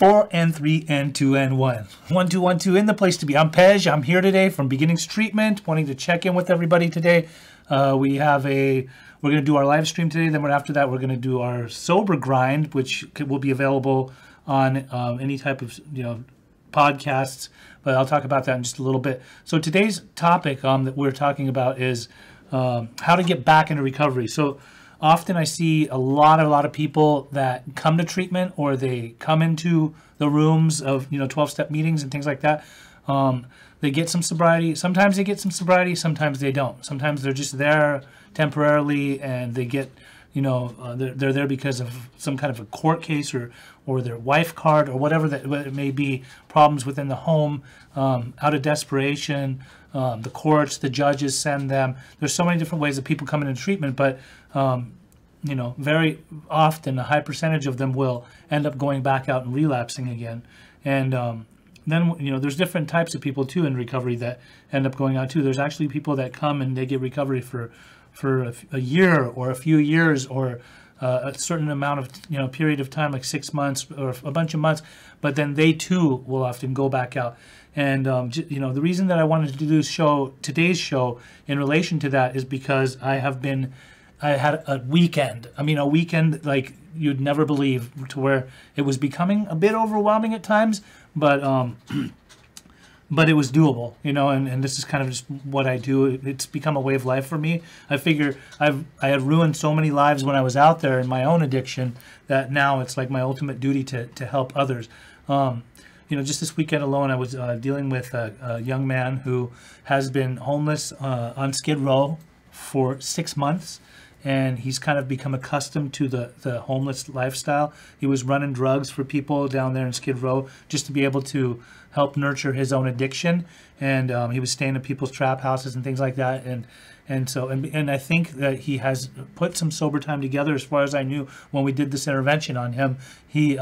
4 and 3 and 2 and 1. 1, 2, 1, 2 in the place to be. I'm Pej. I'm here today from Beginnings Treatment, wanting to check in with everybody today. We're going to do our live stream today. Then after that, we're going to do our sober grind, which will be available on any type of podcasts. But I'll talk about that in just a little bit. So today's topic that we're talking about is how to get back into recovery. So often I see a lot of people that come to treatment, or they come into the rooms of 12-step meetings and things like that. They get some sobriety. Sometimes they get some sobriety. Sometimes they don't. Sometimes they're just there temporarily, and they get they're there because of some kind of a court case or their wife card or whatever that it may be. Problems within the home, out of desperation. The courts, the judges send them. There's so many different ways that people come into treatment, but very often a high percentage of them will end up going back out and relapsing again. And then there's different types of people too in recovery that end up going out too. There's actually people that come and they get recovery for a year or a few years or a certain amount of period of time, like 6 months or a bunch of months, but then they too will often go back out. And the reason that I wanted to do today's show in relation to that is because I had a weekend. A weekend like you'd never believe, to where it was becoming a bit overwhelming at times, but it was doable, and this is kind of just what I do. It's become a way of life for me. I figure I had ruined so many lives when I was out there in my own addiction that now it's like my ultimate duty to help others. Just this weekend alone, I was dealing with a young man who has been homeless on Skid Row for 6 months. And he's kind of become accustomed to the homeless lifestyle. He was running drugs for people down there in Skid Row just to be able to help nurture his own addiction. And he was staying at people's trap houses and things like that. And I think that he has put some sober time together. As far as I knew, when we did this intervention on him, he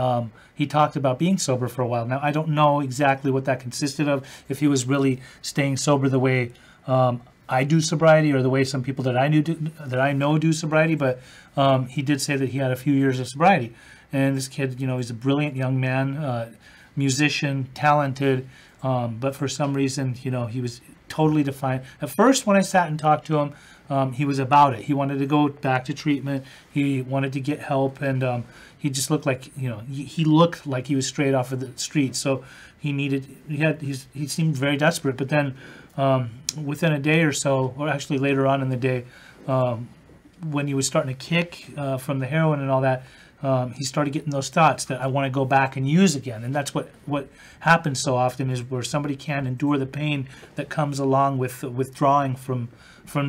talked about being sober for a while. Now, I don't know exactly what that consisted of, if he was really staying sober the way I do sobriety, or the way some people that I know do sobriety, but he did say that he had a few years of sobriety. And this kid, he's a brilliant young man, musician, talented, but for some reason, he was totally defiant. At first, when I sat and talked to him, he was about it. He wanted to go back to treatment. He wanted to get help, and he just looked like he looked like he was straight off of the street. So he seemed very desperate. But then within a day or so, or actually later on in the day, when he was starting to kick from the heroin and all that, he started getting those thoughts that I want to go back and use again. And that's what happens so often, is where somebody can't endure the pain that comes along with withdrawing from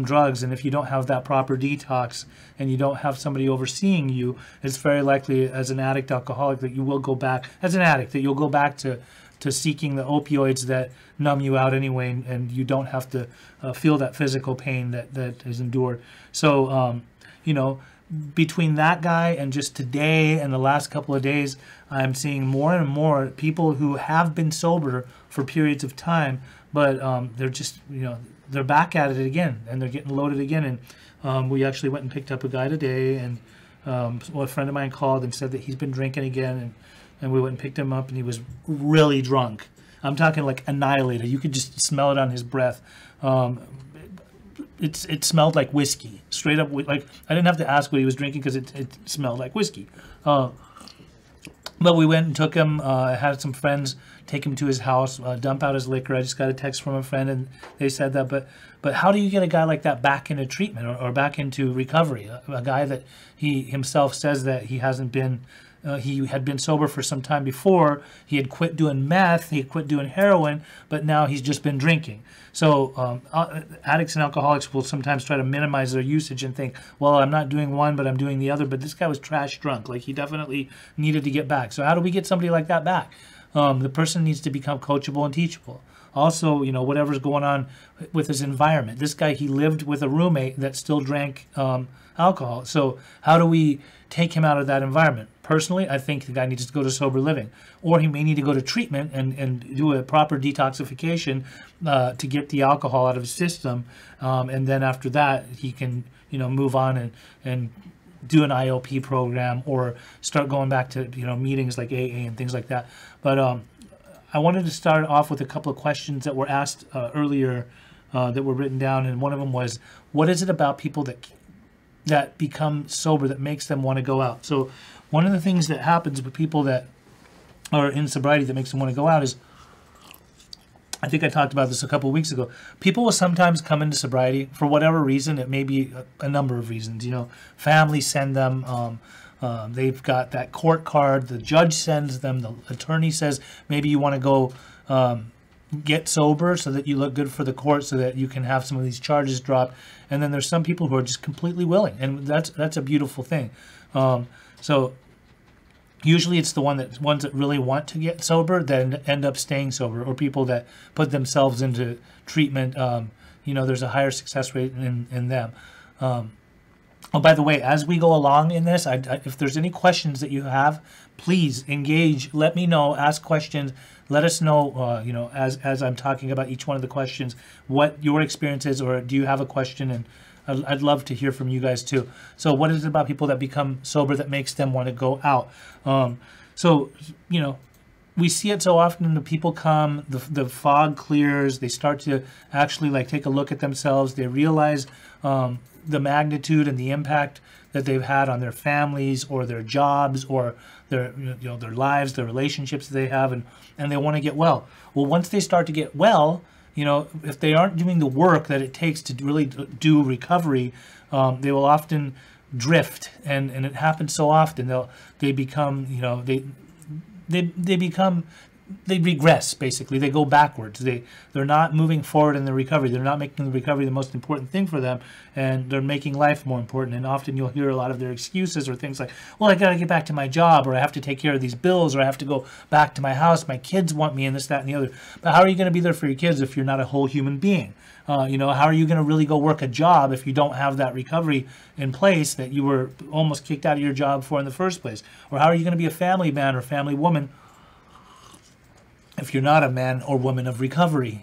drugs. And if you don't have that proper detox and you don't have somebody overseeing you, it's very likely, as an addict, alcoholic, that you will go back, as an addict, that you'll go back to seeking the opioids that numb you out anyway, and you don't have to feel that physical pain that is endured. So, between that guy and just today and the last couple of days, I'm seeing more and more people who have been sober for periods of time, but they're just, they're back at it again, and they're getting loaded again. And we actually went and picked up a guy today, and a friend of mine called and said that he's been drinking again, and we went and picked him up, and he was really drunk. I'm talking like annihilated. You could just smell it on his breath. It smelled like whiskey, straight up. Like, I didn't have to ask what he was drinking, because it smelled like whiskey. But we went and took him. I had some friends take him to his house, dump out his liquor. I just got a text from a friend, and they said that. But how do you get a guy like that back into treatment or back into recovery? A guy that he himself says that he hasn't been. He had been sober for some time before. He had quit doing meth. He had quit doing heroin, but now he's just been drinking. So addicts and alcoholics will sometimes try to minimize their usage and think, well, I'm not doing one, but I'm doing the other. But this guy was trash drunk. Like, he definitely needed to get back. So how do we get somebody like that back? The person needs to become coachable and teachable. Also, whatever's going on with his environment. This guy, he lived with a roommate that still drank alcohol. So how do we take him out of that environment? Personally, I think the guy needs to go to sober living, or he may need to go to treatment and do a proper detoxification to get the alcohol out of his system, and then after that he can move on and do an IOP program or start going back to meetings like AA and things like that. But I wanted to start off with a couple of questions that were asked earlier that were written down, and one of them was, what is it about people that become sober that makes them want to go out? So one of the things that happens with people that are in sobriety that makes them want to go out is, I think I talked about this a couple of weeks ago. People will sometimes come into sobriety for whatever reason. It may be a number of reasons. Families send them. They've got that court card. The judge sends them. The attorney says maybe you want to go get sober so that you look good for the court, so that you can have some of these charges dropped. And then there's some people who are just completely willing, and that's a beautiful thing. So usually it's the ones that really want to get sober that end up staying sober, or people that put themselves into treatment. There's a higher success rate in them. Oh, by the way, as we go along in this, if there's any questions that you have, please engage. Let me know. Ask questions. Let us know, as I'm talking about each one of the questions, what your experience is, or do you have a question? And I'd love to hear from you guys too. So what is it about people that become sober that makes them want to go out? We see it so often. The people come, the fog clears, they start to actually take a look at themselves. They realize the magnitude and the impact that they've had on their families or their jobs or their their lives, their relationships that they have, and they want to get well. Well, once they start to get well, if they aren't doing the work that it takes to really do recovery, they will often drift, and it happens so often. They become they regress, basically. They go backwards. They're not moving forward in the recovery. They're not making the recovery the most important thing for them, and they're making life more important. And often you'll hear a lot of their excuses or things like, well, I got to get back to my job, or I have to take care of these bills, or I have to go back to my house. My kids want me, and this, that, and the other. But how are you going to be there for your kids if you're not a whole human being? How are you going to really go work a job if you don't have that recovery in place that you were almost kicked out of your job for in the first place? Or how are you going to be a family man or family woman if you're not a man or woman of recovery?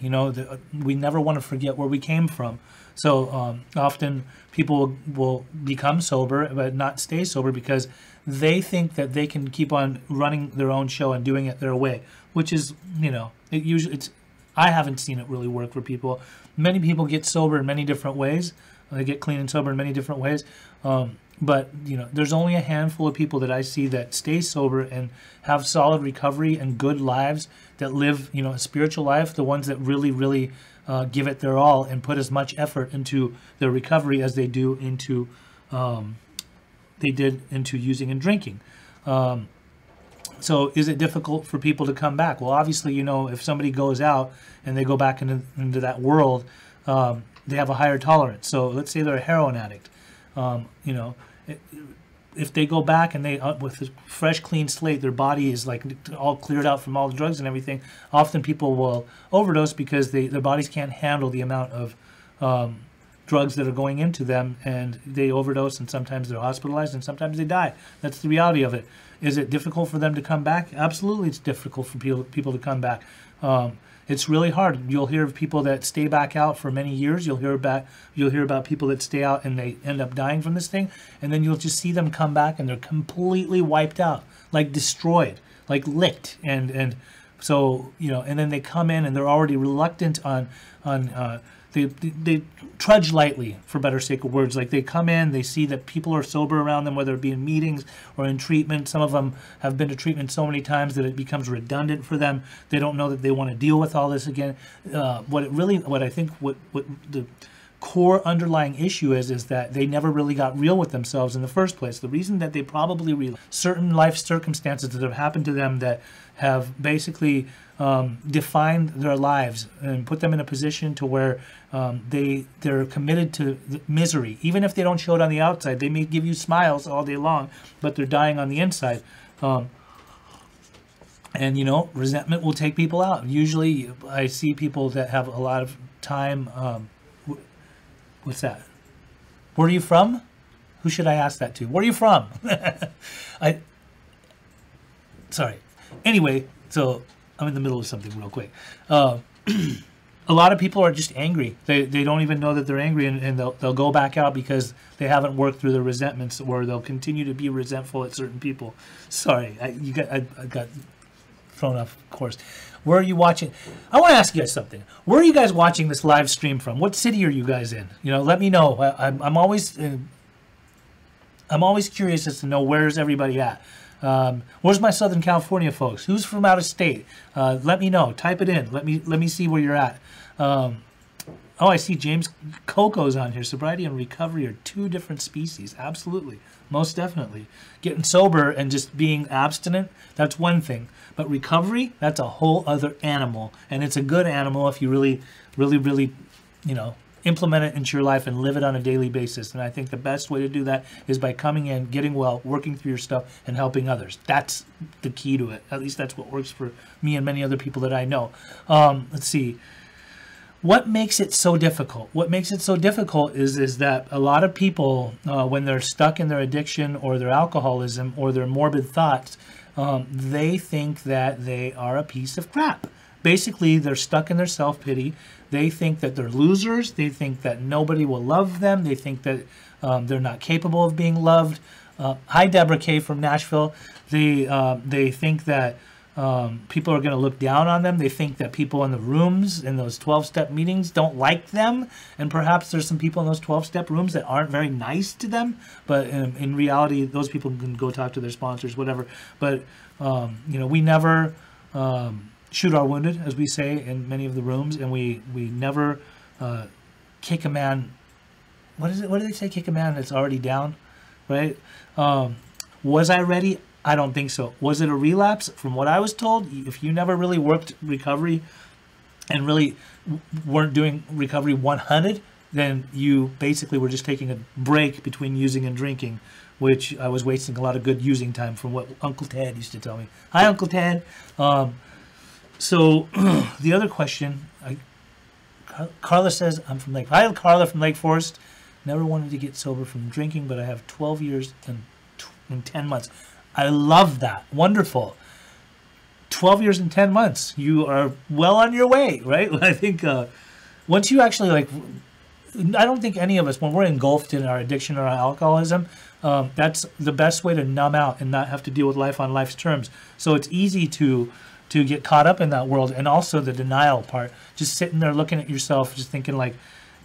We never want to forget where we came from. So often people will become sober but not stay sober because they think that they can keep on running their own show and doing it their way, which is, I haven't seen it really work for people. Many people get sober in many different ways. They get clean and sober in many different ways. But there's only a handful of people that I see that stay sober and have solid recovery and good lives, that live, a spiritual life, the ones that really, really give it their all and put as much effort into their recovery as they do into using and drinking. So is it difficult for people to come back? Well, obviously, if somebody goes out and they go back into that world, they have a higher tolerance. So let's say they're a heroin addict. If they go back and they with a fresh, clean slate, their body is all cleared out from all the drugs and everything. Often people will overdose because their bodies can't handle the amount of drugs that are going into them, and they overdose, and sometimes they're hospitalized, and sometimes they die. That's the reality of it. Is it difficult for them to come back? Absolutely, it's difficult for people to come back. It's really hard. You'll hear of people that stay back out for many years. You'll hear about people that stay out and they end up dying from this thing, and then you'll just see them come back and they're completely wiped out, destroyed, licked, and so and then they come in and they're already reluctant on they trudge lightly, for better sake of words. They come in, they see that people are sober around them, whether it be in meetings or in treatment. Some of them have been to treatment so many times that it becomes redundant for them. They don't know that they want to deal with all this again. What I think the core underlying issue is that they never really got real with themselves in the first place. The reason that they probably realize certain life circumstances that have happened to them that have basically defined their lives and put them in a position to where they're committed to misery. Even if they don't show it on the outside, they may give you smiles all day long, but they're dying on the inside. And resentment will take people out. Usually I see people that have a lot of time. What's that? Where are you from? Who should I ask that to? Where are you from? Sorry. Anyway, so I'm in the middle of something real quick. a lot of people are just angry. They don't even know that they're angry, and they'll go back out because they haven't worked through their resentments, or they'll continue to be resentful at certain people. Sorry, I got thrown off course. Where are you watching? I want to ask you guys something. Where are you guys watching this live stream from? What city are you guys in? You know, let me know. I'm always curious as to know where's everybody at. Where's my Southern California folks? Who's from out of state? Let me know. Type it in. Let me see where you're at. Oh, I see James Coco's on here. Sobriety and recovery are two different species. Absolutely. Most definitely. Getting sober and just being abstinent, that's one thing. But recovery, that's a whole other animal. And it's a good animal if you really, you know, implement it into your life and live it on a daily basis. And I think the best way to do that is by coming in, getting well, working through your stuff, and helping others. That's the key to it. At least that's what works for me and many other people that I know. Let's see. What makes it so difficult? What makes it so difficult is that a lot of people, when they're stuck in their addiction or their alcoholism or their morbid thoughts, they think that they are a piece of crap. Basically, they're stuck in their self-pity. They think that they're losers. They think that nobody will love them. They think that they're not capable of being loved. Hi, Deborah K. from Nashville. They think that people are going to look down on them. They think that people in the rooms, in those 12-step meetings, don't like them. And perhaps there's some people in those 12-step rooms that aren't very nice to them. But in reality, those people can go talk to their sponsors, whatever. But, you know, we never shoot our wounded, as we say in many of the rooms. And we never kick a man. What is it? What do they say? Kick a man that's already down, right? Was I ready? I don't think so. Was it a relapse? From what I was told, if you never really worked recovery and really weren't doing recovery 100, then you basically were just taking a break between using and drinking, which I was wasting a lot of good using time from what Uncle Ted used to tell me. Hi, Uncle Ted. So the other question, Carla says, I'm from Lake. Hi, Carla from Lake Forest. Never wanted to get sober from drinking, but I have 12 years and 10 months. I love that. Wonderful. 12 years and 10 months. You are well on your way, right? I think once you actually, like, I don't think any of us, when we're engulfed in our addiction or our alcoholism, that's the best way to numb out and not have to deal with life on life's terms. So it's easy to get caught up in that world, and also the denial part. Just sitting there looking at yourself, just thinking like,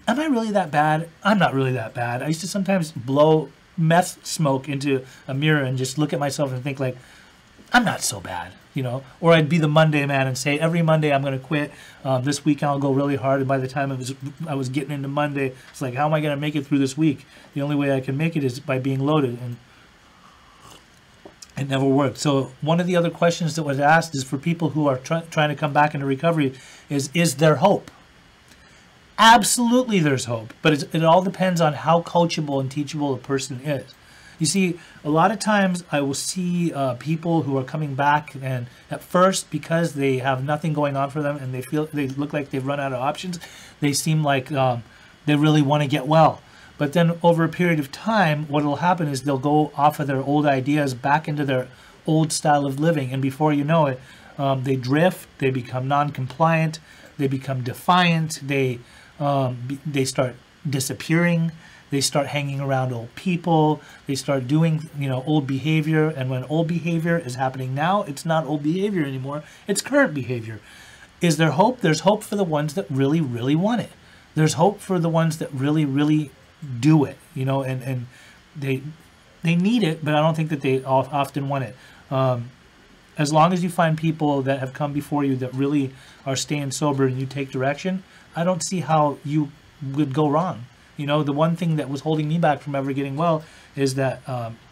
am I really that bad? I'm not really that bad. I used to sometimes blow meth smoke into a mirror and just look at myself and think like, I'm not so bad, you know. Or I'd be the Monday man and say, every Monday I'm going to quit. This week I'll go really hard. And by the time I was getting into Monday, it's like, how am I going to make it through this week? The only way I can make it is by being loaded, and it never worked. So one of the other questions that was asked is for people who are trying to come back into recovery is there hope? Absolutely there's hope, but it all depends on how coachable and teachable a person is. You see, a lot of times I will see people who are coming back, and at first, because they have nothing going on for them and they look like they've run out of options, they seem like they really want to get well. But then over a period of time, what will happen is they'll go off of their old ideas back into their old style of living, and before you know it, they drift, they become non-compliant, they become defiant, they start disappearing, they start hanging around old people, they start doing, you know, old behavior. And when old behavior is happening now, it's not old behavior anymore, it's current behavior. Is there hope? There's hope for the ones that really, really want it. There's hope for the ones that really, really do it, you know, and they need it, but I don't think that they often want it. As long as you find people that have come before you that really are staying sober and you take direction, I don't see how you would go wrong. You know, the one thing that was holding me back from ever getting well is that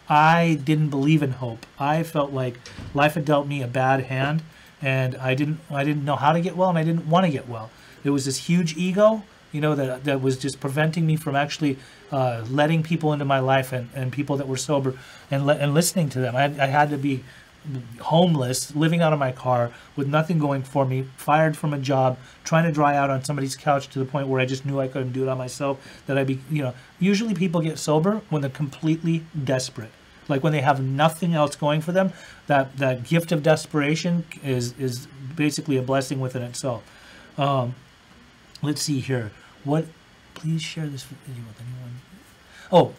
I didn't believe in hope. I felt like life had dealt me a bad hand, and I didn't know how to get well, and I didn't want to get well. There was this huge ego, you know, that was just preventing me from actually letting people into my life and people that were sober and listening to them. I had to be homeless, living out of my car with nothing going for me, fired from a job, trying to dry out on somebody's couch to the point where I just knew I couldn't do it on myself. Usually people get sober when they're completely desperate, like when they have nothing else going for them. That gift of desperation is basically a blessing within itself. let's see here. What? Please share this video with anyone. Oh,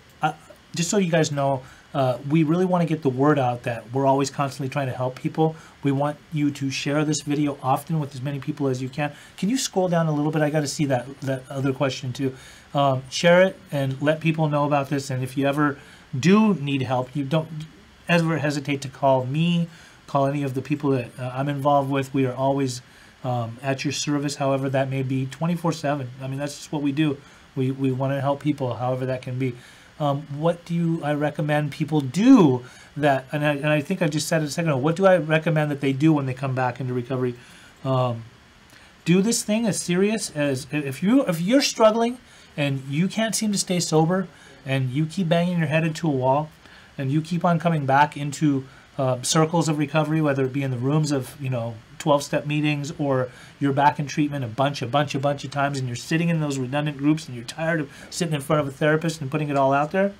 just so you guys know, we really want to get the word out that we're always constantly trying to help people. We want you to share this video often with as many people as you can. Can you scroll down a little bit? I got to see that other question too. Share it and let people know about this. And if you ever do need help, you don't ever hesitate to call me, call any of the people that I'm involved with. We are always at your service, however that may be, 24/7. I mean, that's just what we do. We want to help people, however that can be. What do I recommend people do that, and I think I just said it a second ago, what do I recommend that they do when they come back into recovery? Do this thing as serious as, if you're struggling and you can't seem to stay sober and you keep banging your head into a wall and you keep on coming back into circles of recovery, whether it be in the rooms of 12-step meetings, or you're back in treatment a bunch of times and you're sitting in those redundant groups and you're tired of sitting in front of a therapist and putting it all out there,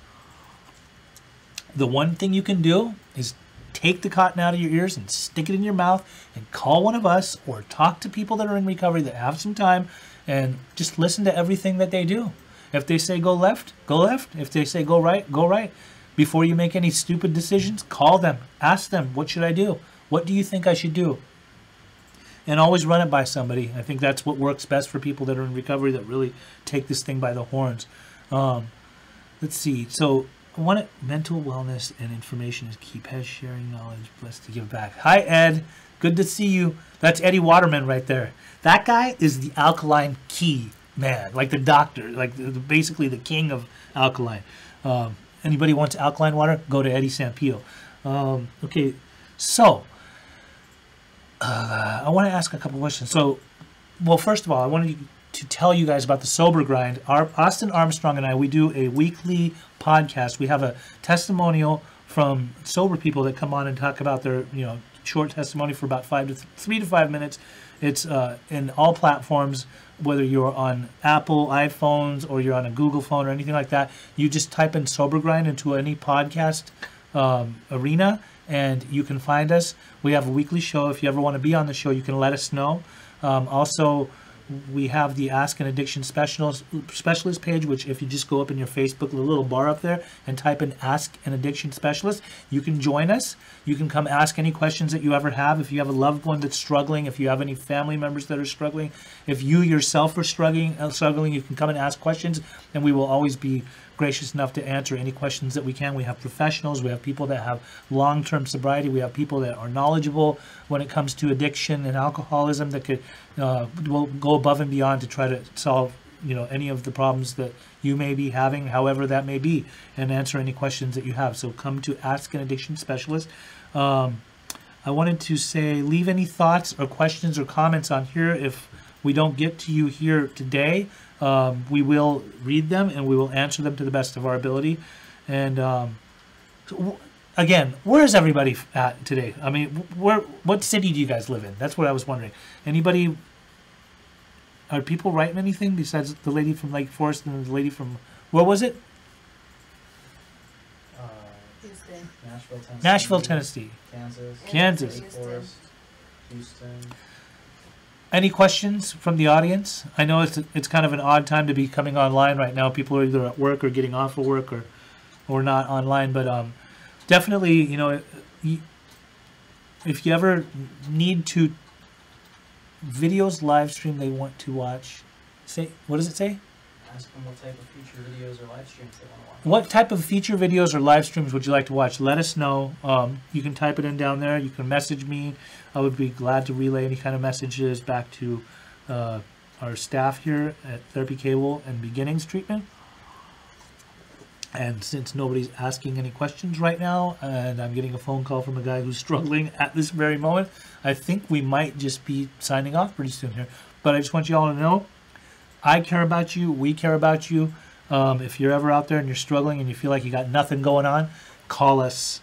the one thing you can do is take the cotton out of your ears and stick it in your mouth and call one of us, or talk to people that are in recovery that have some time, and just listen to everything that they do. If they say go left, go left. If they say go right, go right. Before you make any stupid decisions, call them. Ask them, what should I do? What do you think I should do? And always run it by somebody. I think that's what works best for people that are in recovery, that really take this thing by the horns. Let's see. So, mental wellness and information is key. Pez sharing knowledge, blessed to give back. Hi, Ed. Good to see you. That's Eddie Waterman right there. That guy is the alkaline key man, like the doctor, like basically the king of alkaline. Anybody wants alkaline water? Go to Eddie Sampio. Okay, so I want to ask a couple questions. So, well, first of all, I wanted to tell you guys about the Sober Grind. Austin Armstrong and I, we do a weekly podcast. We have a testimonial from sober people that come on and talk about their, short testimony for about 3 to 5 minutes. It's in all platforms, whether you're on Apple iPhones or you're on a Google phone or anything like that. You just type in Sober Grind into any podcast arena, and you can find us. We have a weekly show. If you ever want to be on the show, you can let us know. Also, we have the Ask an Addiction Specialist page, which if you just go up in your Facebook, the little bar up there, and type in Ask an Addiction Specialist, you can join us. You can come ask any questions that you ever have. If you have a loved one that's struggling, if you have any family members that are struggling, if you yourself are struggling, you can come and ask questions, and we will always be gracious enough to answer any questions that we can. We have professionals, we have people that have long-term sobriety, we have people that are knowledgeable when it comes to addiction and alcoholism that could will go above and beyond to try to solve any of the problems that you may be having, however that may be, and answer any questions that you have. So come to Ask an Addiction Specialist. I wanted to say, leave any thoughts or questions or comments on here. If we don't get to you here today, we will read them and we will answer them to the best of our ability. And again, where is everybody at today? I mean, what city do you guys live in? That's what I was wondering. Anybody? Are people writing anything besides the lady from Lake Forest and the lady from, where was it? Houston. Nashville, Tennessee. Kansas. Lake Forest, Houston. Any questions from the audience? I know it's kind of an odd time to be coming online right now. People are either at work or getting off of work or not online. But definitely, if you ever need to videos live stream they want to watch, what does it say? Ask them what type of feature videos or live streams they want to watch. What type of feature videos or live streams would you like to watch? Let us know. You can type it in down there. You can message me. I would be glad to relay any kind of messages back to our staff here at Therapy Cable and Beginnings Treatment. And since nobody's asking any questions right now, and I'm getting a phone call from a guy who's struggling at this very moment, I think we might just be signing off pretty soon here. But I just want you all to know, I care about you. We care about you. If you're ever out there and you're struggling and you feel like you got nothing going on, call us.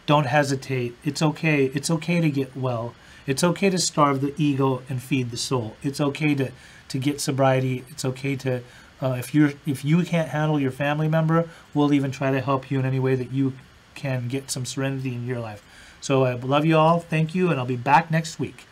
Don't hesitate. It's okay. It's okay to get well. It's okay to starve the ego and feed the soul. It's okay to get sobriety. It's okay to, if you can't handle your family member, we'll even try to help you in any way that you can get some serenity in your life. So I love you all. Thank you, and I'll be back next week.